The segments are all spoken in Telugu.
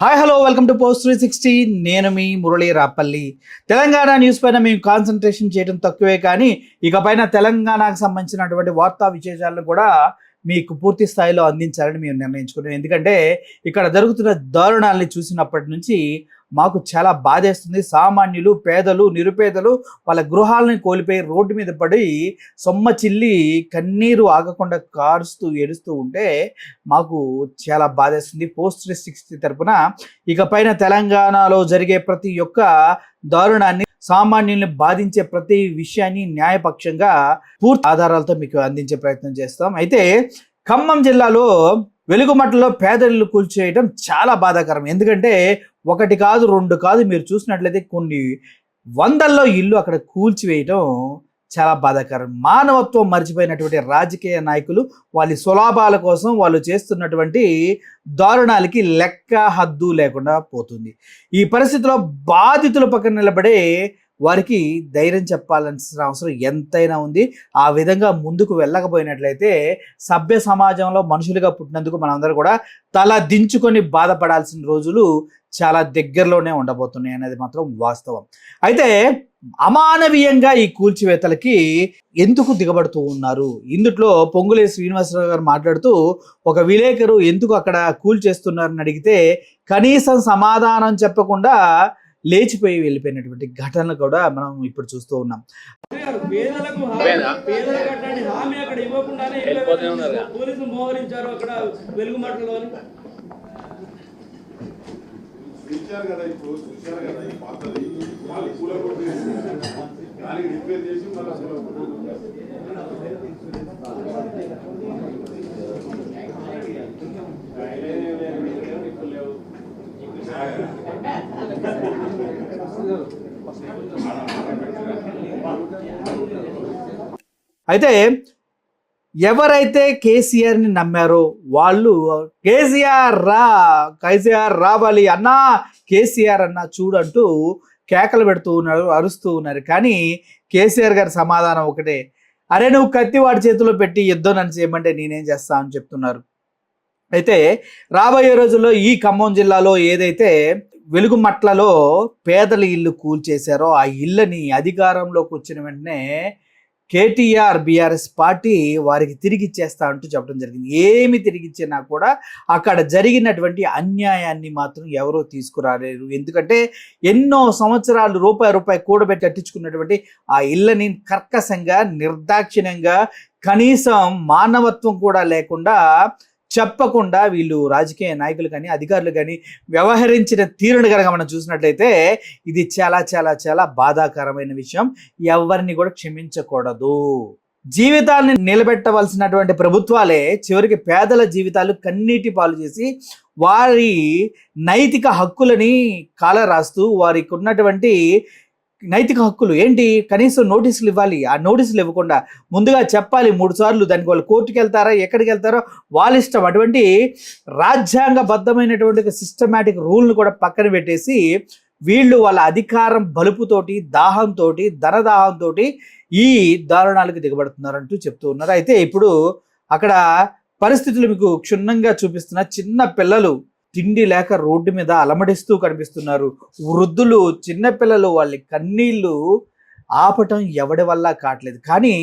Hi hello welcome to post 360. నేను మీ మురళీ రాపల్లి. తెలంగాణ న్యూస్ పైన మేము కాన్సన్ట్రేషన్ చేయడం తక్కువే, కానీ ఇకపైన తెలంగాణకు సంబంధించినటువంటి వార్తా విశేషాలను కూడా మీకు పూర్తి స్థాయిలో అందించాలని మేము నిర్ణయించుకున్నాం. ఎందుకంటే ఇక్కడ జరుగుతున్న దారుణాలని చూసినప్పటి నుంచి మాకు చాలా బాధేస్తుంది. సామాన్యులు, పేదలు, నిరుపేదలు వాళ్ళ గృహాలను కోల్పోయి రోడ్డు మీద పడి సొమ్మ చిల్లి కన్నీరు ఆగకుండా కారుస్తూ ఏడుస్తూ ఉంటే మాకు చాలా బాధేస్తుంది. పోస్ట్ 360 తరపున ఇకపైన తెలంగాణలో జరిగే ప్రతి ఒక్క దారుణాన్ని, సామాన్యుల్ని బాధించే ప్రతి విషయాన్ని న్యాయపక్షంగా పూర్తి ఆధారాలతో మీకు అందించే ప్రయత్నం చేస్తాం. అయితే ఖమ్మం జిల్లాలో వెలుగుమట్టలో పేదలు కూల్చేయడం చాలా బాధాకరం. ఎందుకంటే ఒకటి కాదు, రెండు కాదు, మీరు చూసినట్లయితే కొన్ని వందల్లో ఇల్లు అక్కడ కూల్చివేయటం చాలా బాధాకరం. మానవత్వం మర్చిపోయినటువంటి రాజకీయ నాయకులు వాళ్ళ స్వలాభాల కోసం వాళ్ళు చేస్తున్నటువంటి దారుణాలకి లెక్క హద్దు లేకుండా పోతుంది. ఈ పరిస్థితిలో బాధితుల పక్కన నిలబడే వారికి ధైర్యం చెప్పాల్సిన అవసరం ఎంతైనా ఉంది. ఆ విధంగా ముందుకు వెళ్ళకపోయినట్లయితే సభ్య సమాజంలో మనుషులుగా పుట్టినందుకు మనందరూ కూడా తల దించుకొని బాధపడాల్సిన రోజులు చాలా దగ్గరలోనే ఉండబోతున్నాయి అనేది మాత్రం వాస్తవం. అయితే అమానవీయంగా ఈ కూల్చివేతలకి ఎందుకు దిగబడుతూ ఉన్నారు? ఇందులో పొంగులే శ్రీనివాసరావు గారు మాట్లాడుతూ ఒక విలేకరు ఎందుకు అక్కడ కూల్చేస్తున్నారని అడిగితే కనీసం సమాధానం చెప్పకుండా లేచిపోయి వెళ్ళిపోయినటువంటి ఘటనలు కూడా మనం ఇప్పుడు చూస్తూ ఉన్నాం. అయితే ఎవరైతే కేసీఆర్ని నమ్మారో వాళ్ళు కేసీఆర్ రావాలి అన్నా, కేసీఆర్ అన్నా చూడంటూ కేకలు పెడుతూ ఉన్నారు, అరుస్తూ ఉన్నారు. కానీ కేసీఆర్ గారి సమాధానం ఒకటే, అరే నువ్వు కత్తి వాడి చేతిలో పెట్టి యుద్ధం నన్ను చేయమంటే నేనేం చేస్తా అని చెప్తున్నారు. అయితే రాబోయే రోజుల్లో ఈ ఖమ్మం జిల్లాలో ఏదైతే వెలుగుమట్లలో పేదల ఇల్లు కూల్చేశారో ఆ ఇళ్ళని అధికారంలోకి వచ్చిన వెంటనే కేటీఆర్ బీఆర్ఎస్ పార్టీ వారికి తిరిగి ఇచ్చేస్తా అంటూ చెప్పడం జరిగింది. ఏమి తిరిగి ఇచ్చినా కూడా అక్కడ జరిగినటువంటి అన్యాయాన్ని మాత్రం ఎవరూ తీసుకురాలేరు. ఎందుకంటే ఎన్నో సంవత్సరాలు రూపాయి కూడబెట్టి కట్టించుకున్నటువంటి ఆ ఇళ్ళని కర్కశంగా, నిర్దాక్షిణ్యంగా, కనీసం మానవత్వం కూడా లేకుండా, చెప్పకుండా వీళ్ళు రాజకీయ నాయకులు కానీ అధికారులు కానీ వ్యవహరించిన తీరును కనుక మనం చూసినట్లయితే ఇది చాలా చాలా చాలా బాధాకరమైన విషయం. ఎవరిని కూడా క్షమించకూడదు. జీవితాన్ని నిలబెట్టవలసినటువంటి ప్రభుత్వాలే చివరికి పేదల జీవితాలు కన్నీటి పాలు చేసి వారి నైతిక హక్కులని కాలరాస్తూ వారికి ఉన్నటువంటి నైతిక హక్కులు ఏంటి, కనీసం నోటీసులు ఇవ్వాలి. ఆ నోటీసులు ఇవ్వకుండా ముందుగా చెప్పాలి 3 సార్లు. దానికి వాళ్ళు కోర్టుకు వెళ్తారా, ఎక్కడికి వెళ్తారో వాళ్ళ ఇష్టం. అటువంటి రాజ్యాంగబద్ధమైనటువంటి సిస్టమేటిక్ రూల్ను కూడా పక్కన పెట్టేసి వీళ్ళు వాళ్ళ అధికారం బలుపుతోటి, దాహంతో, ధనదాహంతో ఈ దారుణాలకు దిగబడుతున్నారంటూ చెప్తూ ఉన్నారు. అయితే ఇప్పుడు అక్కడ పరిస్థితులు మీకు క్షుణ్ణంగా చూపిస్తున్న. చిన్న పిల్లలు తిండి లేక రోడ్డు మీద అలమడిస్తూ కనిపిస్తున్నారు. వృద్ధులు, చిన్నపిల్లలు వాళ్ళ కన్నీళ్లు ఆపటం ఎవడి వల్ల కావట్లేదు. కానీ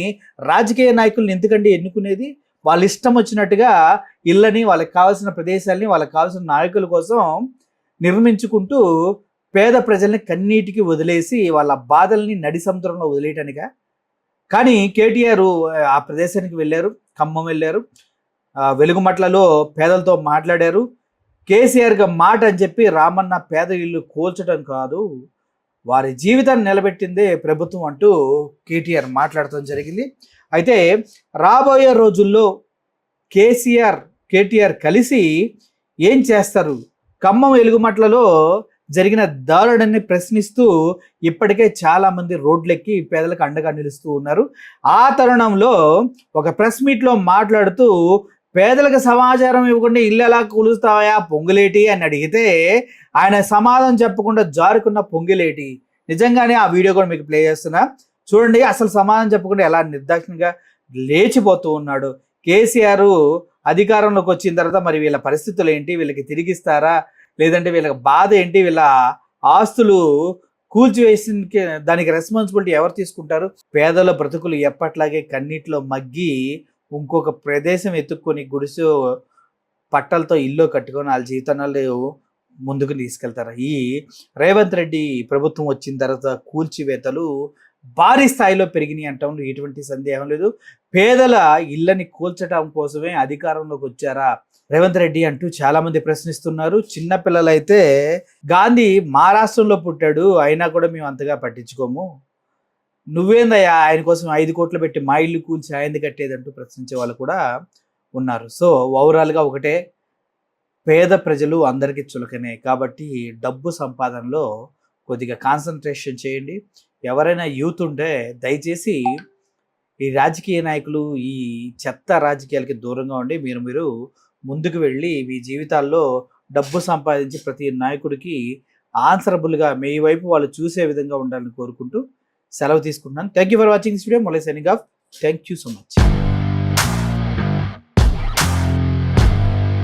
రాజకీయ నాయకులను ఎందుకంటే ఎన్నుకునేది? వాళ్ళ ఇష్టం వచ్చినట్టుగా ఇళ్ళని, వాళ్ళకి కావాల్సిన ప్రదేశాలని, వాళ్ళకి కావాల్సిన నాయకుల కోసం నిర్మించుకుంటూ పేద ప్రజల్ని కన్నీటికి వదిలేసి వాళ్ళ బాధల్ని నడి సముద్రంలో వదిలేయటానిక. కానీ కేటీఆర్ ఆ ప్రదేశానికి వెళ్ళారు, ఖమ్మం వెళ్ళారు, వెలుగుమట్లలో పేదలతో మాట్లాడారు. కేసీఆర్గా మాట అని చెప్పి రామన్న పేద ఇల్లు కూల్చడం కాదు, వారి జీవితాన్ని నిలబెట్టిందే ప్రభుత్వం అంటూ కేటీఆర్ మాట్లాడటం జరిగింది. అయితే రాబోయే రోజుల్లో కేటీఆర్ కలిసి ఏం చేస్తారు? ఖమ్మం వెలుగుమట్లలో జరిగిన దారుణాన్ని ప్రశ్నిస్తూ ఇప్పటికే చాలామంది రోడ్లెక్కి పేదలకు అండగా నిలుస్తూ ఉన్నారు. ఆ తరుణంలో ఒక ప్రెస్ మీట్లో మాట్లాడుతూ పేదలకు సమాచారం ఇవ్వకుండా ఇల్లు ఎలా కూలుస్తావా పొంగులేటి అని అడిగితే ఆయన సమాధానం చెప్పకుండా జారుకున్న పొంగులేటి. నిజంగానే ఆ వీడియో కూడా మీకు ప్లే చేస్తున్నా చూడండి. అసలు సమాధానం చెప్పకుండా ఎలా నిర్దాక్షిణ్యంగా లేచిపోతూ ఉన్నాడు. కేసీఆర్ అధికారంలోకి వచ్చిన తర్వాత మరి వీళ్ళ పరిస్థితులు ఏంటి, వీళ్ళకి తిరిగిస్తారా, లేదంటే వీళ్ళ బాధ ఏంటి, వీళ్ళ ఆస్తులు కూల్చివేసి దానికి రెస్పాన్సిబిలిటీ ఎవరు తీసుకుంటారు? పేదల బ్రతుకులు ఎప్పట్లాగే కన్నీటిలో మగ్గి ఇంకొక ప్రదేశం ఎత్తుక్కొని గుడిసె పట్టలతో ఇల్లు కట్టుకొని వాళ్ళ జీవితాలు ముందుకు తీసుకెళ్తారు. ఈ రేవంత్ రెడ్డి ప్రభుత్వం వచ్చిన తర్వాత కూల్చివేతలు భారీ స్థాయిలో పెరిగినాయి అంటాం, ఎటువంటి సందేహం లేదు. పేదల ఇళ్ళని కూల్చడం కోసమే అధికారంలోకి వచ్చారా రేవంత్ రెడ్డి అంటూ చాలా మంది ప్రశ్నిస్తున్నారు. చిన్నపిల్లలైతే గాంధీ మహారాష్ట్రంలో పుట్టాడు, అయినా కూడా మేము అంతగా పట్టించుకోము, నువ్వేందయ్యా ఆయన కోసం 5 కోట్లు పెట్టి మా ఇల్లు కూల్చి ఆయనది కట్టేదంటూ ప్రశ్నించే వాళ్ళు కూడా ఉన్నారు. సో ఓవరాల్గా ఒకటే, పేద ప్రజలు అందరికీ చులకనే. కాబట్టి డబ్బు సంపాదనలో కొద్దిగా కాన్సన్ట్రేషన్ చేయండి. ఎవరైనా యూత్ ఉంటే దయచేసి ఈ రాజకీయ నాయకులు, ఈ చెత్త రాజకీయాలకి దూరంగా ఉండి మీరు ముందుకు వెళ్ళి మీ జీవితాల్లో డబ్బు సంపాదించి ప్రతి నాయకుడికి ఆన్సరబుల్గా మీ వైపు వాళ్ళు చూసే విధంగా ఉండాలని కోరుకుంటూ సెలవు తీసుకుంటున్నాను. Thank you for watching this video. Molai signing off. Thank you so much.